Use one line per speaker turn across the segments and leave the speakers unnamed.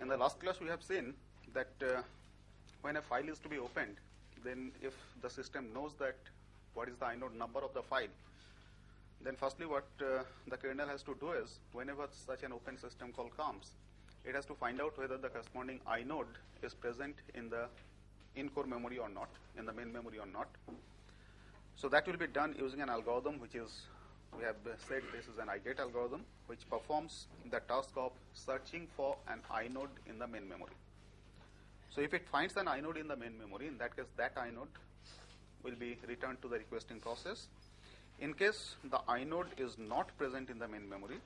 In the last class, we have seen that when a file is to be opened, then if the system knows that what is the inode number of the file, then firstly what the kernel has to do is, whenever such an open system call comes, it has to find out whether the corresponding inode is present in the in-core memory or not, in the main memory or not. So that will be done using an algorithm which is, we have said this is an IGET algorithm, which performs the task of searching for an inode in the main memory. So if it finds an inode in the main memory, in that case that inode will be returned to the requesting process. In case the inode is not present in the main memory,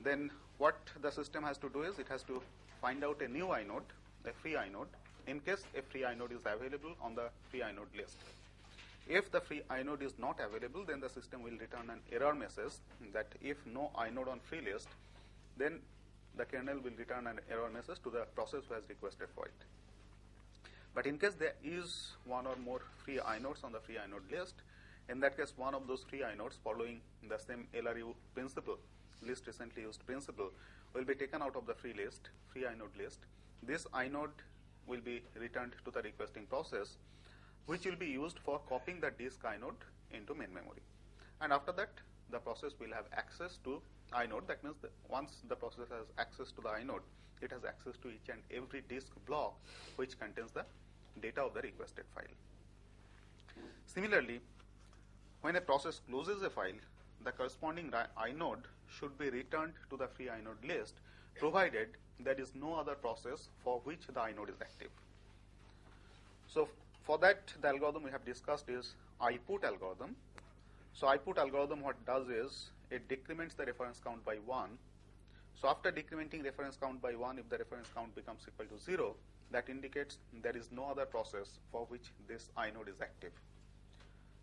then what the system has to do is it has to find out a new inode, a free inode, in case a free inode is available on the free inode list. If the free inode is not available, then the system will return an error message that if no inode on free list, then the kernel will return an error message to the process who has requested for it. But in case there is one or more free inodes on the free inode list, in that case one of those free inodes following the same LRU principle, least recently used principle, will be taken out of the free inode list. This inode will be returned to the requesting process, which will be used for copying the disk inode into main memory. And after that, the process will have access to inode. That means that once the process has access to the inode, it has access to each and every disk block which contains the data of the requested file. Similarly, when a process closes a file, the corresponding inode should be returned to the free inode list, provided there is no other process for which the inode is active. So for that, the algorithm we have discussed is IPUT algorithm. So IPUT algorithm, what does is it decrements the reference count by 1. So after decrementing reference count by 1, if the reference count becomes equal to 0, that indicates there is no other process for which this inode is active.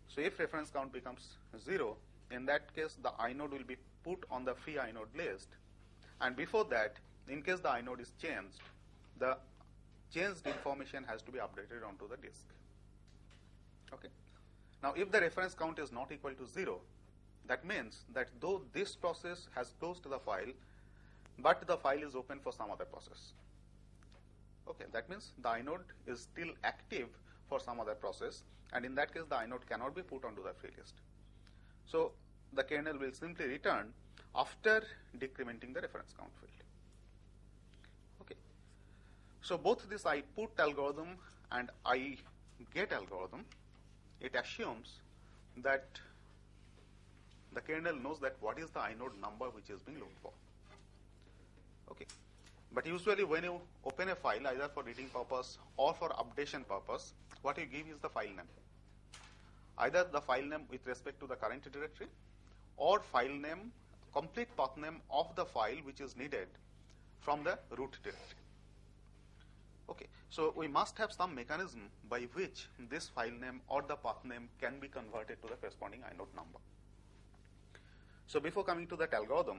So if reference count becomes 0, in that case the inode will be put on the free inode list, and before that, in case the inode is changed, the changed information has to be updated onto the disk. Okay. Now if the reference count is not equal to 0, that means that though this process has closed the file, but the file is open for some other process. Okay, that means the inode is still active for some other process, and in that case the inode cannot be put onto the free list. So the kernel will simply return after decrementing the reference count field. Okay. So both this IPUT algorithm and IGET algorithm, it assumes that the kernel knows that what is the inode number which is being looked for. Okay. But usually when you open a file, either for reading purpose or for updation purpose, what you give is the file name. Either the file name with respect to the current directory, or file name, complete path name of the file which is needed from the root directory. Okay, so we must have some mechanism by which this file name or the path name can be converted to the corresponding inode number. So before coming to that algorithm,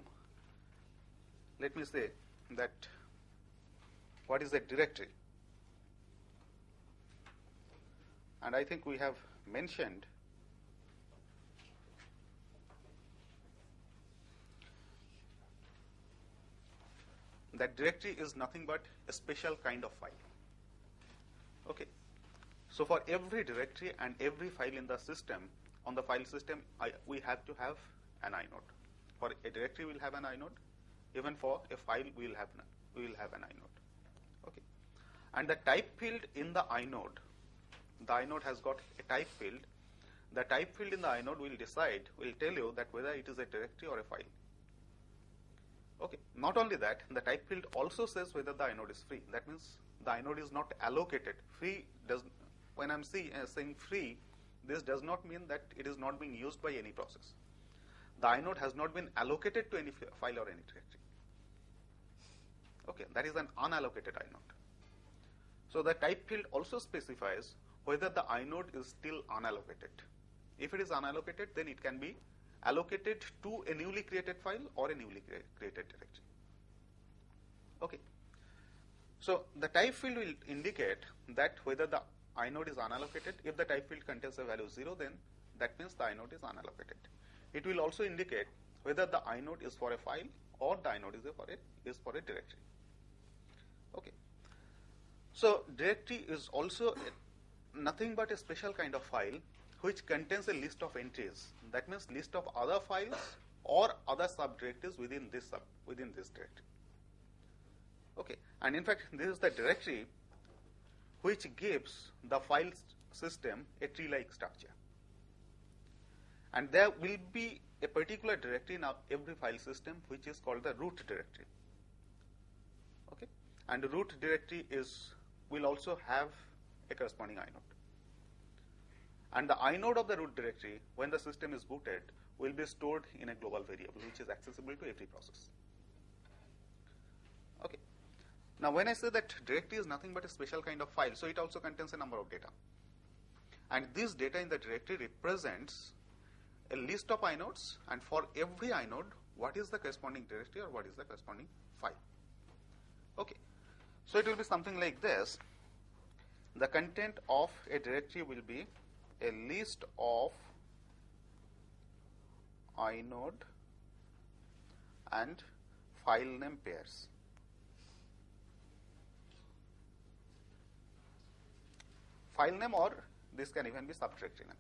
let me say that what is a directory? And I think we have mentioned that directory is nothing but a special kind of file. Okay. So for every directory and every file in the system, on the file system, we have to have an inode. For a directory, we'll have an inode. Even for a file, we will have an inode. Okay. And the type field in the inode has got a type field. The type field in the inode will tell you that whether it is a directory or a file. Okay. Not only that, the type field also says whether the inode is free. That means the inode is not allocated. Free does, when I'm saying free, this does not mean that it is not being used by any process. The inode has not been allocated to any file or any directory. Okay, that is an unallocated inode. So the type field also specifies whether the inode is still unallocated. If it is unallocated, then it can be allocated to a newly created file or a newly created directory. Okay. So the type field will indicate that whether the inode is unallocated. If the type field contains a value 0, then that means the inode is unallocated. It will also indicate whether the inode is for a file or the inode is for a directory. Okay. So directory is also nothing but a special kind of file which contains a list of entries. That means list of other files or other subdirectories within this directory. Okay, and in fact this is the directory which gives the file system a tree-like structure. And there will be a particular directory in every file system which is called the root directory. Okay, and the root directory will also have a corresponding inode. And the inode of the root directory, when the system is booted, will be stored in a global variable which is accessible to every process. Okay. Now when I say that directory is nothing but a special kind of file, so it also contains a number of data. And this data in the directory represents a list of inodes, and for every inode, what is the corresponding directory or what is the corresponding file. Okay. So it will be something like this. The content of a directory will be a list of inode and file name pairs. File name, or this can even be subdirectory name.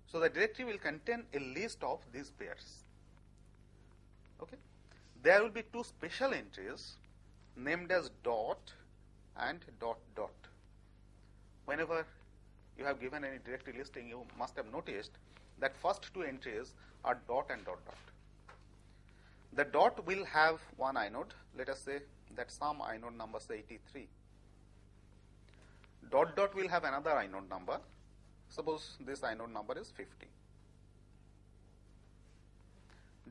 So the directory will contain a list of these pairs. Okay. There will be two special entries named as dot and dot dot. Whenever you have given any directory listing, you must have noticed that first two entries are dot and dot dot. The dot will have one inode. Let us say that some inode number, say 83. Dot dot will have another inode number. Suppose this inode number is 50.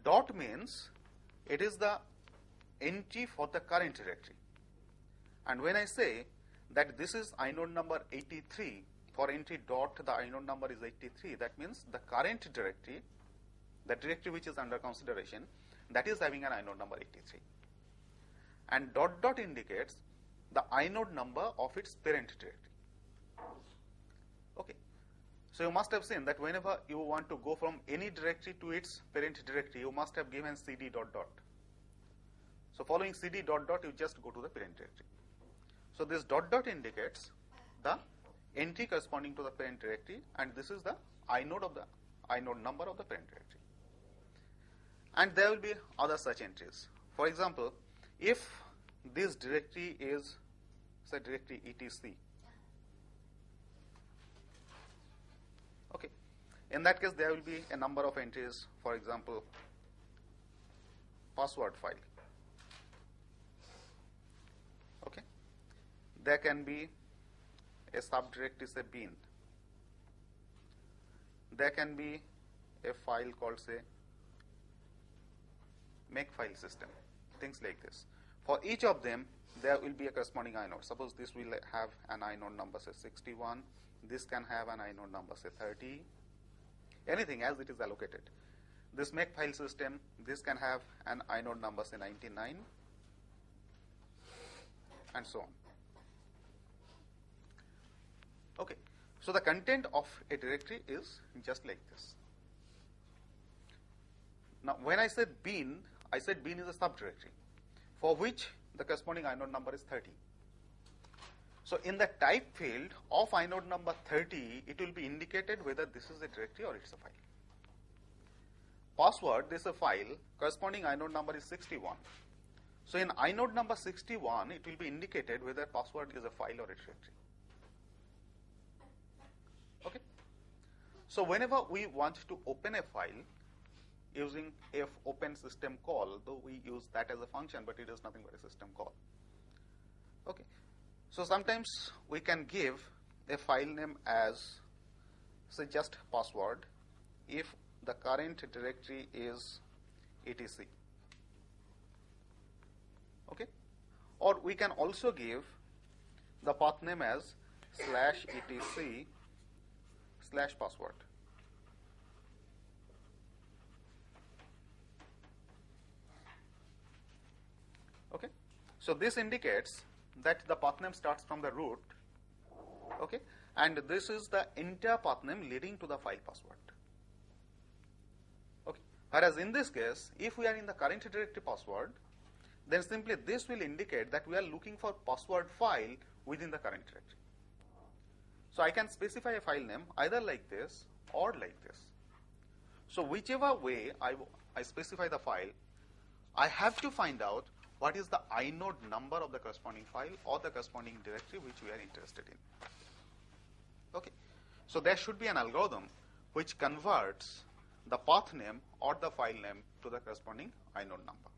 Dot means it is the entry for the current directory. And when I say that this is inode number 83, for entry dot the inode number is 83, that means the current directory, the directory which is under consideration, that is having an inode number 83. And dot dot indicates the inode number of its parent directory. Okay. So you must have seen that whenever you want to go from any directory to its parent directory, you must have given cd dot dot. So following cd dot dot, you just go to the parent directory. So this dot dot indicates the entry corresponding to the parent directory, and this is the inode number of the parent directory. And there will be other such entries. For example, if this directory is, say, directory etc. Okay. In that case, there will be a number of entries. For example, password file. Okay. There can be a subdirectory, say bin. There can be a file called, say, make file system, things like this. For each of them, there will be a corresponding inode. Suppose this will have an inode number, say 61. This can have an inode number, say 30. Anything as it is allocated. This make file system, this can have an inode number, say 99, and so on. Okay. So the content of a directory is just like this. Now, when I said bin is a subdirectory for which the corresponding inode number is 30. So in the type field of inode number 30, it will be indicated whether this is a directory or it's a file. Password, this is a file, corresponding inode number is 61. So in inode number 61, it will be indicated whether password is a file or a directory. Okay. So whenever we want to open a file using a open system call, though we use that as a function, but it is nothing but a system call. Okay. So sometimes we can give a file name as, say, just password if the current directory is etc. Okay. Or we can also give the path name as /etc/password. Okay. So this indicates that the path name starts from the root. Okay. And this is the entire path name leading to the file password. Okay. Whereas in this case, if we are in the current directory password, then simply this will indicate that we are looking for password file within the current directory. So I can specify a file name either like this or like this. So whichever way I specify the file, I have to find out what is the inode number of the corresponding file or the corresponding directory which we are interested in. Okay. So there should be an algorithm which converts the path name or the file name to the corresponding inode number.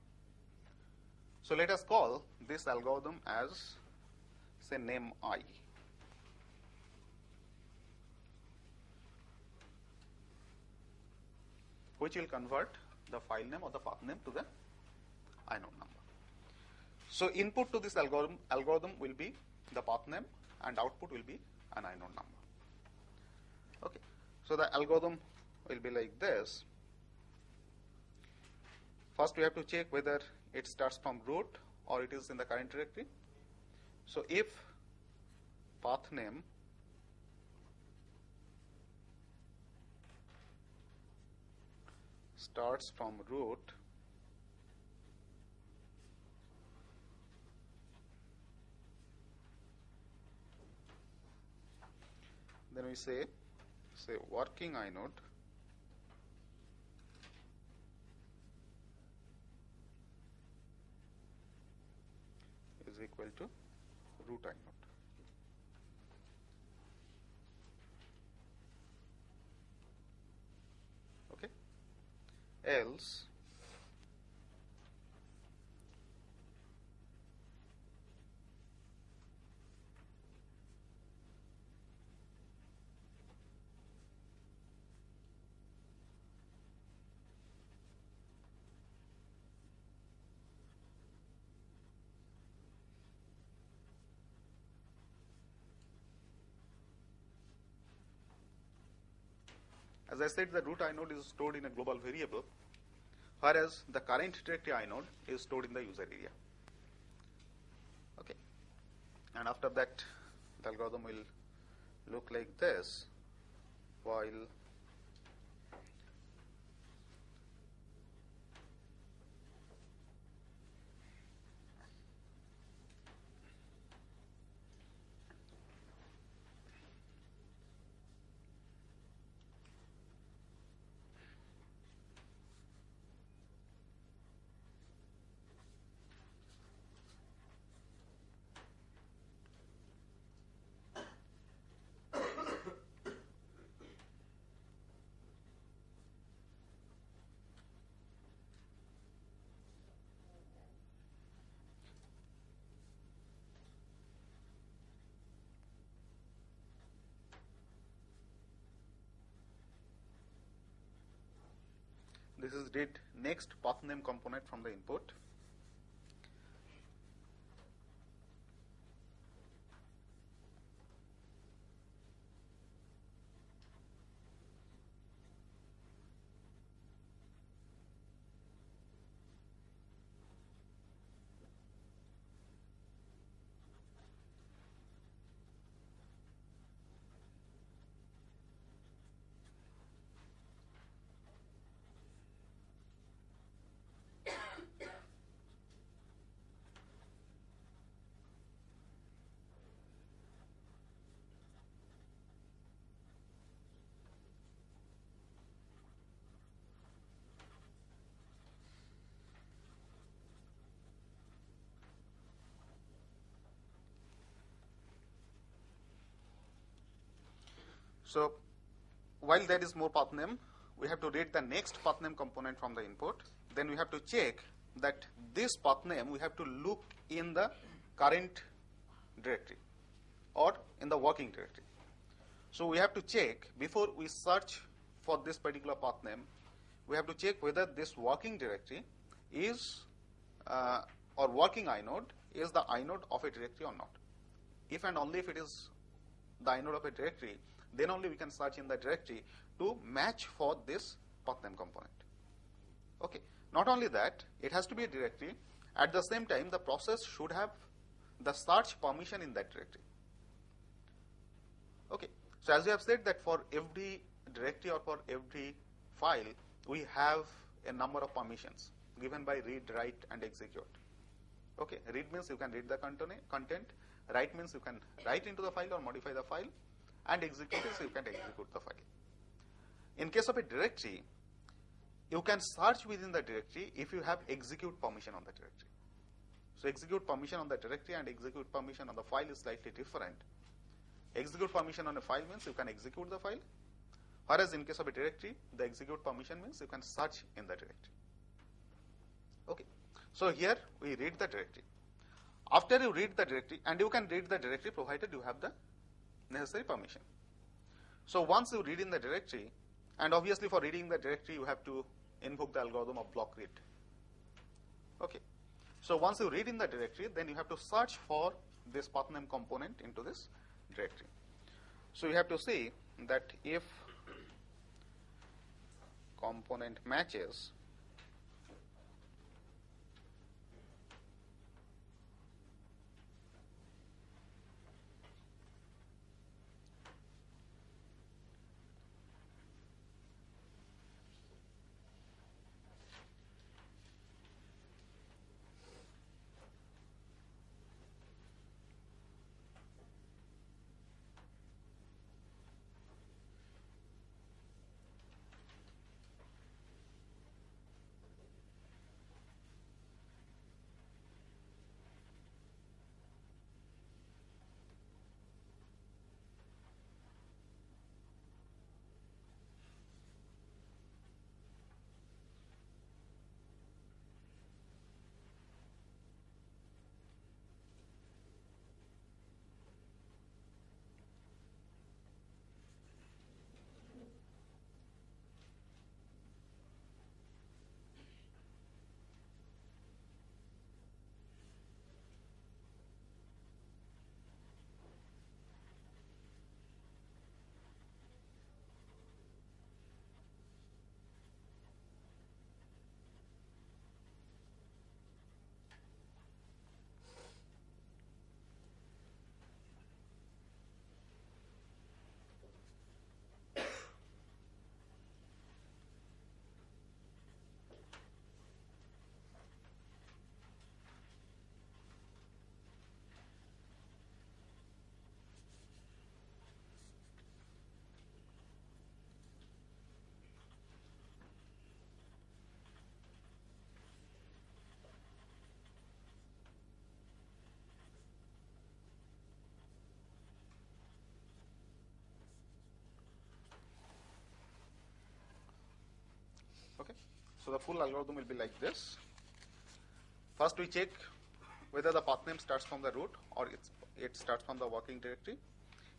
So let us call this algorithm as, say, name I. Which will convert the file name or the path name to the inode number. So input to this algorithm will be the path name and output will be an inode number. Okay. So the algorithm will be like this. First we have to check whether it starts from root or it is in the current directory. So if path name starts from root, then we say working inode is equal to root inode. Okay. Else as I said, the root inode is stored in a global variable, whereas the current directory inode is stored in the user area. Okay. And after that, the algorithm will look like this, while this is read next path name component from the input. So while there is more path name, we have to read the next path name component from the input. Then we have to check that this path name we have to look in the current directory or in the working directory. So we have to check before we search for this particular path name, we have to check whether this working directory is or working inode is the inode of a directory or not. If and only if it is the inode of a directory, then only we can search in the directory to match for this path name component. Okay. Not only that, it has to be a directory. At the same time, the process should have the search permission in that directory. Okay. So as we have said that for every directory or for every file, we have a number of permissions given by read, write, and execute. Okay, read means you can read the content, write means you can write into the file or modify the file, and execute is you can execute the file. In case of a directory, you can search within the directory if you have execute permission on the directory. So execute permission on the directory and execute permission on the file is slightly different. Execute permission on a file means you can execute the file, whereas in case of a directory, the execute permission means you can search in the directory. Okay, so here we read the directory. After you read the directory, and you can read the directory provided you have the necessary permission. So once you read in the directory, and obviously for reading the directory you have to invoke the algorithm of block read. Okay, so once you read in the directory, then you have to search for this path name component into this directory. So you have to say that if component matches So the full algorithm will be like this. First we check whether the path name starts from the root or it starts from the working directory.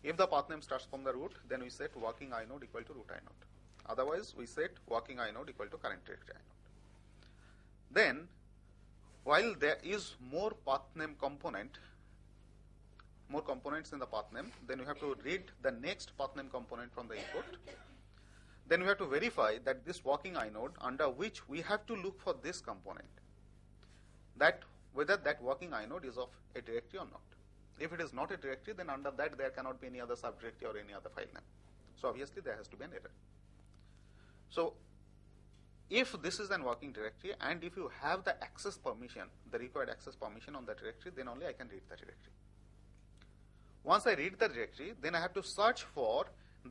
If the path name starts from the root, then we set working inode equal to root inode. Otherwise, we set working inode equal to current directory inode. Then, while there is more path name component, more components in the path name, then we have to read the next path name component from the input. Then we have to verify that this working inode under which we have to look for this component, that whether that working inode is of a directory or not. If it is not a directory, then under that there cannot be any other subdirectory or any other file name. So obviously there has to be an error. So if this is an working directory and if you have the access permission, the required access permission on the directory, then only I can read the directory. Once I read the directory, then I have to search for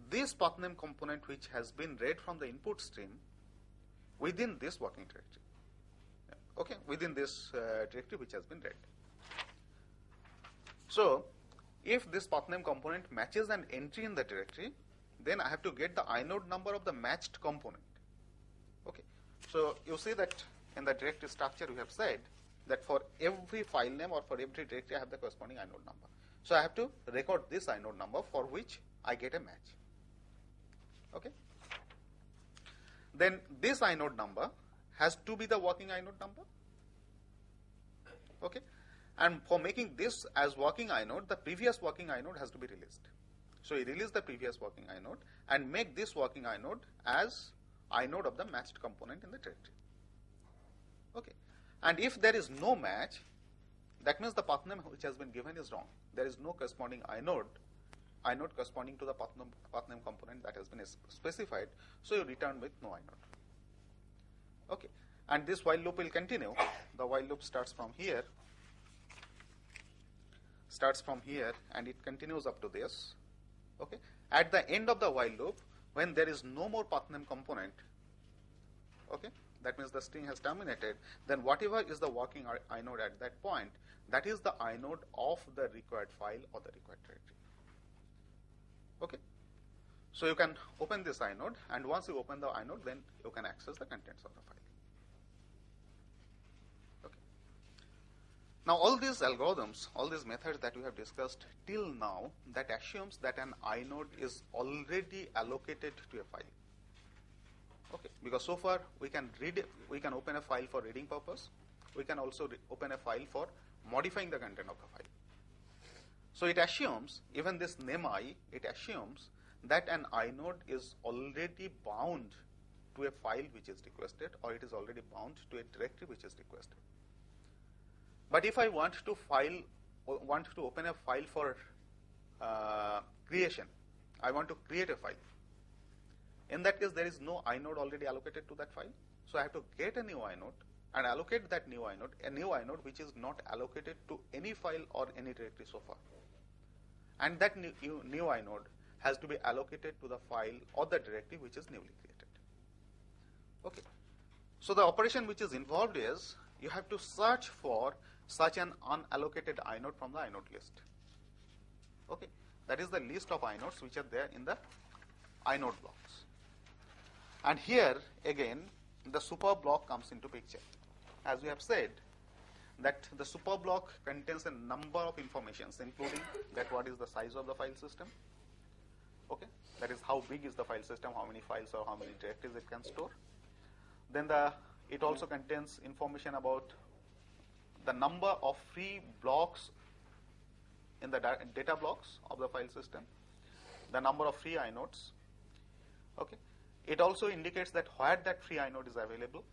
this path name component which has been read from the input stream within this working directory. Okay, within this directory which has been read. So if this path name component matches an entry in the directory, then I have to get the inode number of the matched component. Okay, so you see that in the directory structure we have said that for every file name or for every directory I have the corresponding inode number. So I have to record this inode number for which I get a match. Okay. Then this inode number has to be the working inode number. Okay. And for making this as working inode, the previous working inode has to be released. So we release the previous working inode and make this working inode as inode of the matched component in the directory. Okay. And if there is no match, that means the path name which has been given is wrong. There is no corresponding inode corresponding to the path name component that has been specified, so you return with no inode. Okay, and this while loop will continue. The while loop starts from here, and it continues up to this. Okay, at the end of the while loop, when there is no more path name component, okay, that means the string has terminated, then whatever is the working inode at that point, that is the inode of the required file or the required directory. Okay, so you can open this inode, and once you open the inode, then you can access the contents of the file. Okay. Now all these algorithms, all these methods that we have discussed till now, that assumes that an inode is already allocated to a file. Okay, because so far we can open a file for reading purpose. We can also open a file for modifying the content of the file. So it assumes, even this name I, it assumes that an inode is already bound to a file which is requested, or it is already bound to a directory which is requested. But if I want to open a file for creation, I want to create a file. In that case, there is no inode already allocated to that file. So I have to get a new inode and allocate that new inode, a new inode which is not allocated to any file or any directory so far. And that new inode has to be allocated to the file or the directory which is newly created. Okay. So the operation which is involved is you have to search for such an unallocated inode from the inode list. Okay. That is the list of inodes which are there in the inode blocks. And here again the super block comes into picture. As we have said, that the super block contains a number of informations, including that what is the size of the file system. Okay, that is how big is the file system, how many files or how many directories it can store. Then it also contains information about the number of free blocks in the data blocks of the file system, the number of free inodes. Okay, it also indicates that where that free inode is available,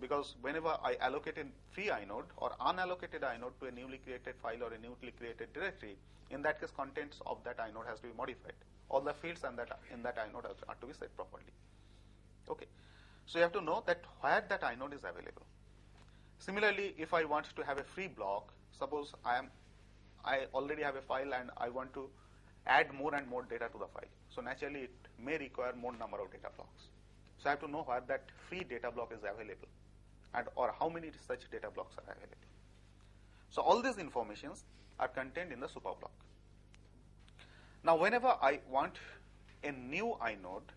because whenever I allocate a free inode or unallocated inode to a newly created file or a newly created directory, in that case contents of that inode has to be modified. All the fields in that inode are to be set properly. Okay, so you have to know that where that inode is available. Similarly, if I want to have a free block, suppose I already have a file and I want to add more and more data to the file. So naturally it may require more number of data blocks. So I have to know where that free data block is available, and or how many such data blocks are available. So all these informations are contained in the super block. Now whenever I want a new inode,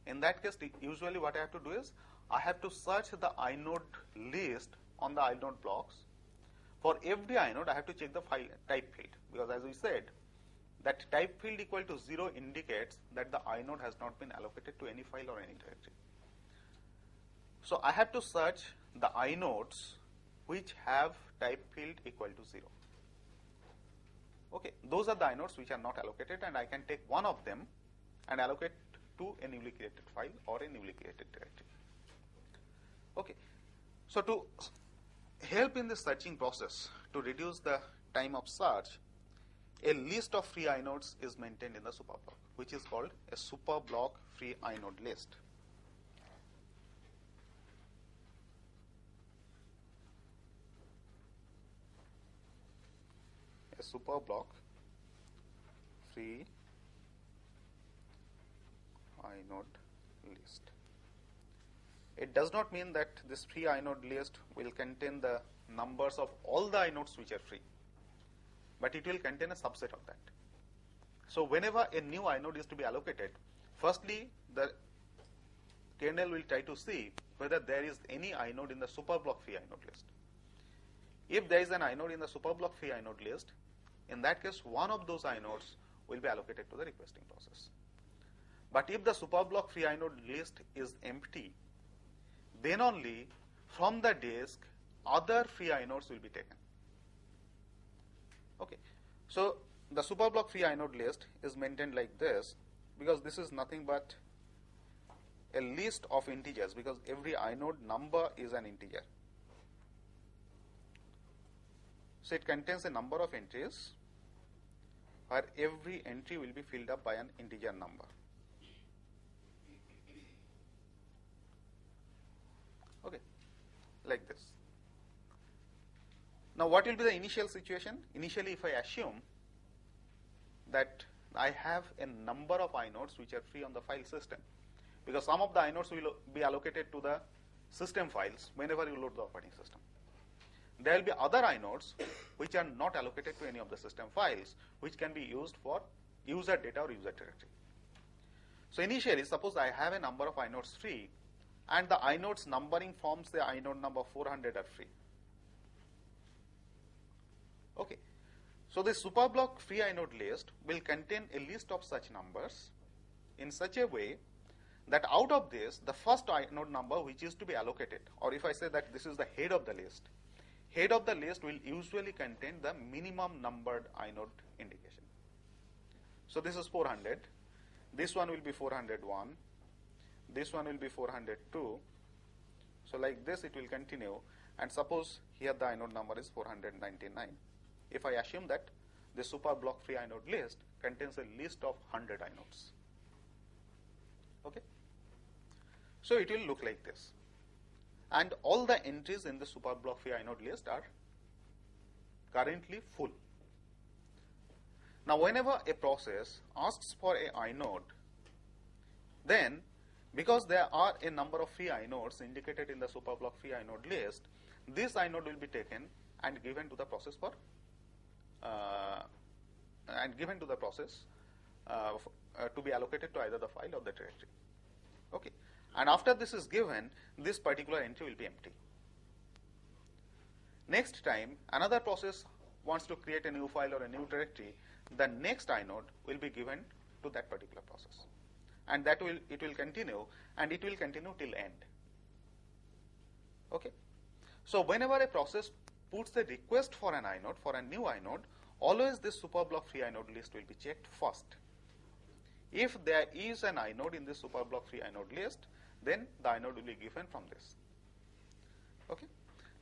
in that case usually what I have to do is I have to search the inode list on the inode blocks. For every inode I have to check the file type field, because as we said, that type field equal to 0 indicates that the inode has not been allocated to any file or any directory. So I have to search the inodes which have type field equal to 0. Okay, those are the inodes which are not allocated, and I can take one of them and allocate to a newly created file or a newly created directory. Okay, so to help in the searching process, to reduce the time of search, a list of free inodes is maintained in the super block, which is called a super block free inode list. A super block free inode list. It does not mean that this free inode list will contain the numbers of all the inodes which are free, but it will contain a subset of that. So whenever a new inode is to be allocated, firstly the kernel will try to see whether there is any inode in the super block free inode list. If there is an inode in the super block free inode list, in that case one of those inodes will be allocated to the requesting process. But if the super block free inode list is empty, then only from the disk other free inodes will be taken. Okay, so the super block free inode list is maintained like this, because this is nothing but a list of integers, because every inode number is an integer. So it contains a number of entries where every entry will be filled up by an integer number. like this. Now what will be the initial situation? Initially, if I assume that I have a number of inodes which are free on the file system, because some of the inodes will be allocated to the system files whenever you load the operating system. There will be other inodes which are not allocated to any of the system files, which can be used for user data or user directory. So initially, suppose I have a number of inodes free, and the inodes numbering forms the inode number 400 are free. Okay. So the superblock free inode list will contain a list of such numbers in such a way that out of this, the first inode number which is to be allocated, or if I say that this is the head of the list will usually contain the minimum numbered inode indication. So this is 400. This one will be 401. This one will be 402. So like this it will continue, and suppose here the inode number is 499. If I assume that the superblock free inode list contains a list of 100 inodes. Okay. So it will look like this. And all the entries in the superblock free inode list are currently full. Now whenever a process asks for a inode, then because there are a number of free inodes indicated in the superblock free inode list, this inode will be taken and given to the process for to be allocated to either the file or the directory. Okay. And after this is given, this particular entry will be empty. Next time another process wants to create a new file or a new directory, the next inode will be given to that particular process, and it will continue, and it will continue till end. Okay. So whenever a process puts a request for an inode, for a new inode, always this superblock free inode list will be checked first. If there is an inode in this superblock free inode list, then the inode will be given from this. Okay.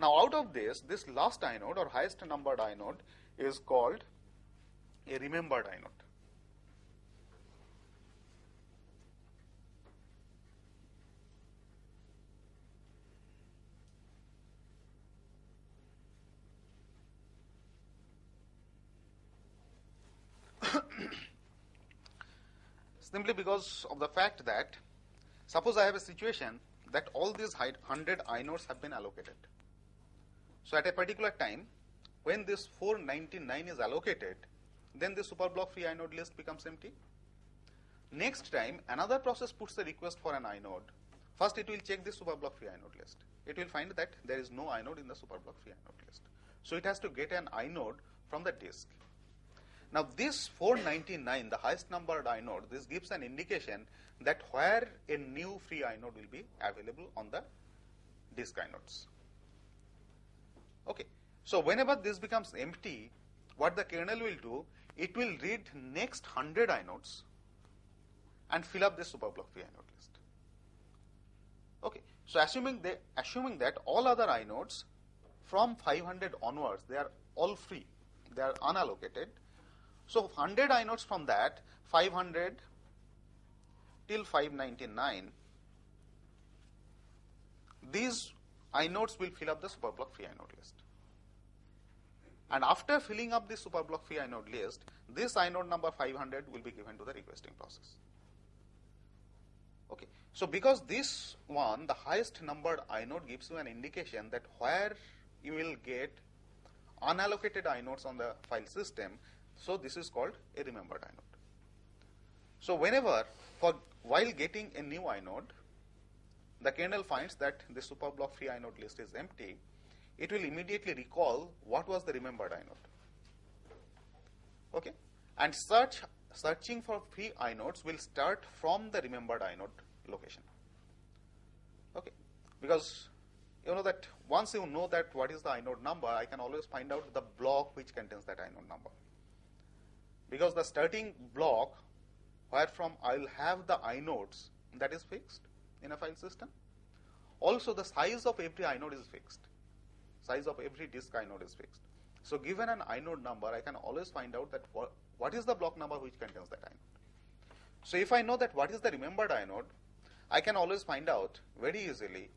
Now out of this last inode or highest numbered inode is called a remembered inode. Simply because of the fact that suppose I have a situation that all these 100 inodes have been allocated. So at a particular time, when this 499 is allocated, then the superblock free inode list becomes empty. Next time, another process puts a request for an inode. First, it will check the superblock free inode list. It will find that there is no inode in the superblock free inode list. So it has to get an inode from the disk. Now this 499, the highest numbered inode, this gives an indication that where a new free inode will be available on the disk inodes. Okay. So whenever this becomes empty, what the kernel will do, it will read next 100 inodes and fill up this superblock free inode list. Okay. So assuming that all other inodes from 500 onwards, they are all free, they are unallocated. So 100 inodes from that, 500 till 599, these inodes will fill up the superblock free inode list. And after filling up the superblock free inode list, this inode number 500 will be given to the requesting process. Okay. So because this one, the highest numbered inode, gives you an indication that where you will get unallocated inodes on the file system, so this is called a remembered inode. So whenever, while getting a new inode, the kernel finds that the superblock free inode list is empty, it will immediately recall what was the remembered inode. Okay. And searching for free inodes will start from the remembered inode location. Okay. Because you know that once you know that what is the inode number, I can always find out the block which contains that inode number. Because the starting block where from I will have the inodes, that is fixed in a file system. Also the size of every inode is fixed. Size of every disk inode is fixed. So given an inode number, I can always find out that what is the block number which contains that inode. So if I know that what is the remembered inode, I can always find out very easily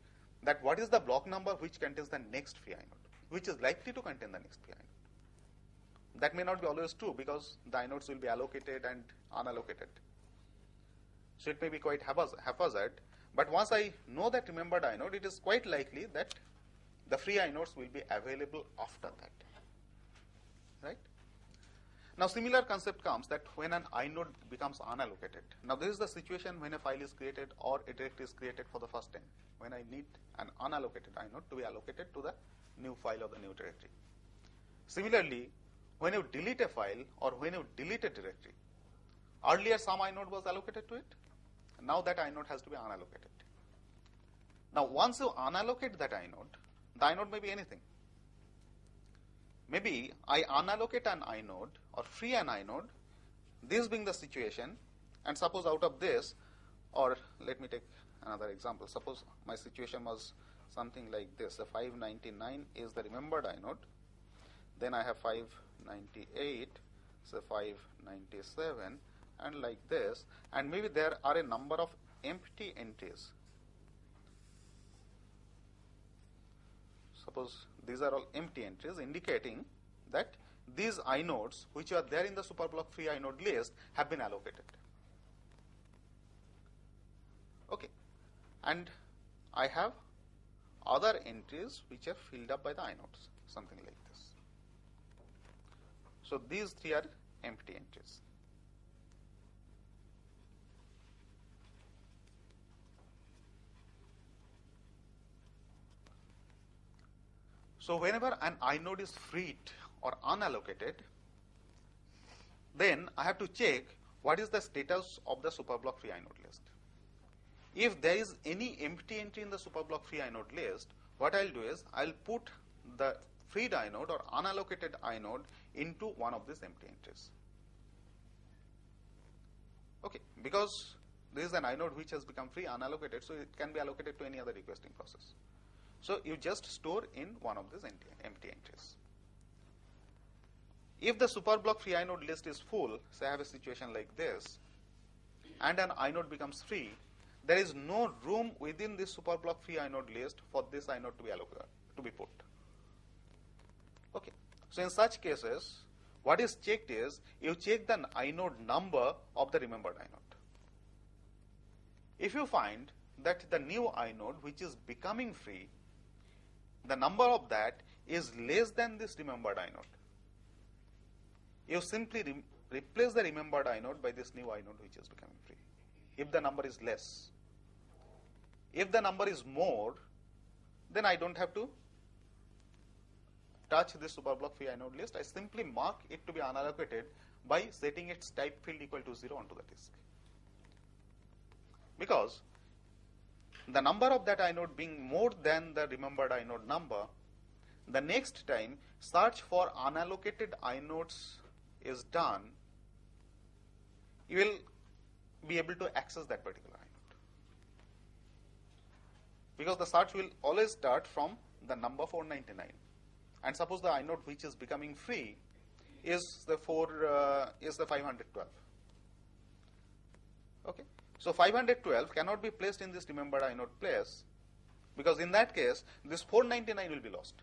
that what is the block number which contains the next free inode, which is likely to contain the next free inode. That may not be always true because the inodes will be allocated and unallocated. So it may be quite haphazard, but once I know that remembered inode, it is quite likely that the free inodes will be available after that, right? Now similar concept comes that when an inode becomes unallocated. Now this is the situation when a file is created or a directory is created for the first time, when I need an unallocated inode to be allocated to the new file or the new directory. Similarly, when you delete a file or when you delete a directory, earlier some inode was allocated to it, now that inode has to be unallocated. Now once you unallocate that inode, the inode may be anything. Maybe I unallocate an inode or free an inode, this being the situation, and suppose out of this, or let me take another example, suppose my situation was something like this, the 599 is the remembered inode, then I have 598, so 597, and like this, and maybe there are a number of empty entries. Suppose these are all empty entries indicating that these inodes which are there in the superblock free inode list have been allocated. Okay, and I have other entries which are filled up by the inodes, something like this. So these three are empty entries. So whenever an inode is freed or unallocated, then I have to check what is the status of the superblock free inode list. If there is any empty entry in the superblock free inode list, what I'll do is I'll put the freed inode or unallocated inode into one of these empty entries. Okay, because this is an inode which has become free unallocated, so it can be allocated to any other requesting process. So you just store in one of these empty entries. If the superblock free inode list is full, say I have a situation like this, and an inode becomes free, there is no room within this superblock free inode list for this inode to be put. Okay. So in such cases, what is checked is you check the inode number of the remembered inode. If you find that the new inode which is becoming free, the number of that is less than this remembered inode, you simply replace the remembered inode by this new inode which is becoming free, if the number is less. If the number is more, then I don't have to touch this superblock free inode list. I simply mark it to be unallocated by setting its type field equal to 0 onto the disk. Because the number of that inode being more than the remembered inode number, the next time search for unallocated inodes is done, you will be able to access that particular inode. Because the search will always start from the number 499. And suppose the inode which is becoming free is the 512. Okay. So 512 cannot be placed in this remembered inode place, because in that case this 499 will be lost.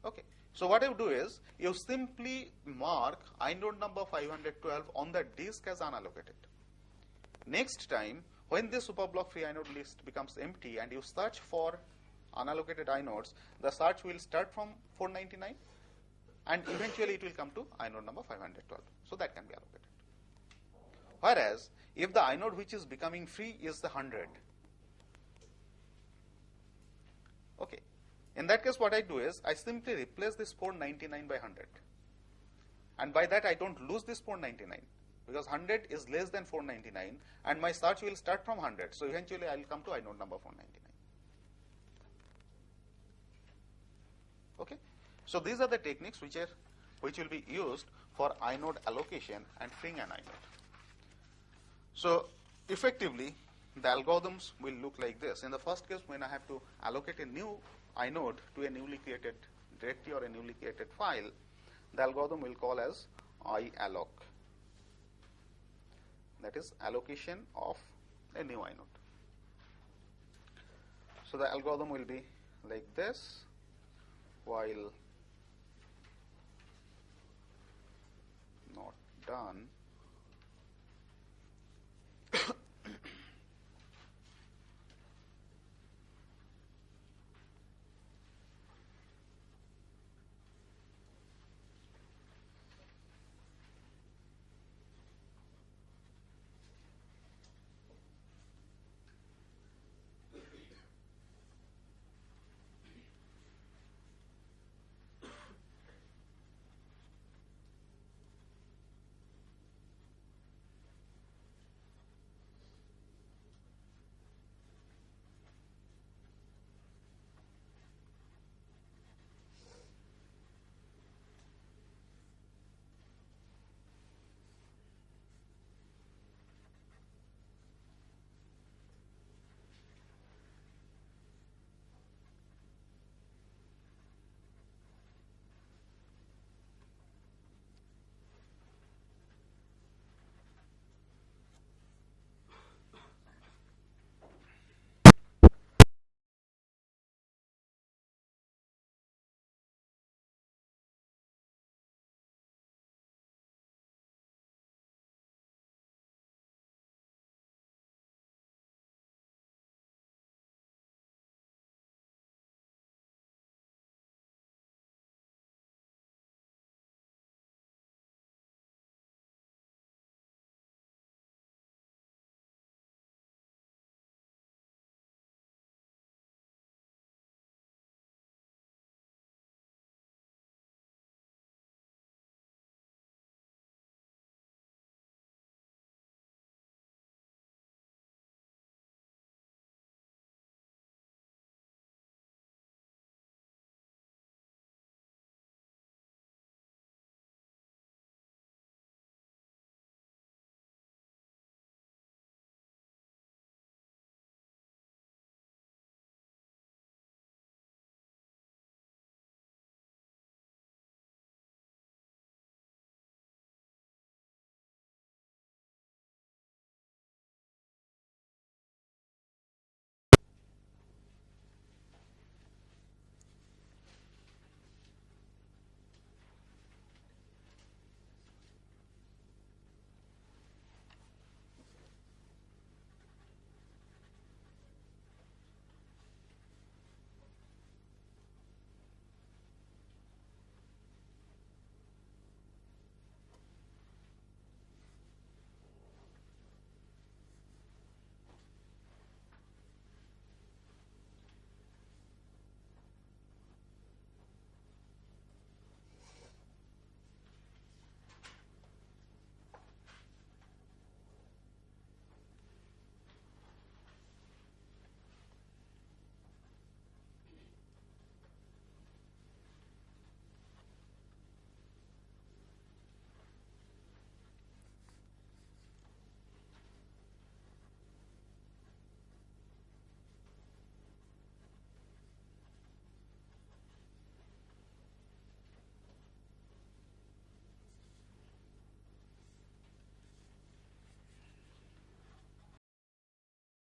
Okay. So what you do is you simply mark inode number 512 on the disk as unallocated. Next time when this superblock free inode list becomes empty and you search for unallocated inodes, the search will start from 499 and eventually it will come to inode number 512. So that can be allocated. Whereas if the inode which is becoming free is the 100, okay, in that case what I do is I simply replace this 499 by 100, and by that I don't lose this 499, because 100 is less than 499 and my search will start from 100, so eventually I will come to inode number 499. Okay, so these are the techniques which will be used for inode allocation and freeing an inode. So effectively the algorithms will look like this. In the first case, when I have to allocate a new inode to a newly created directory or a newly created file, the algorithm will call as ialloc, that is allocation of a new inode. So the algorithm will be like this, while not done,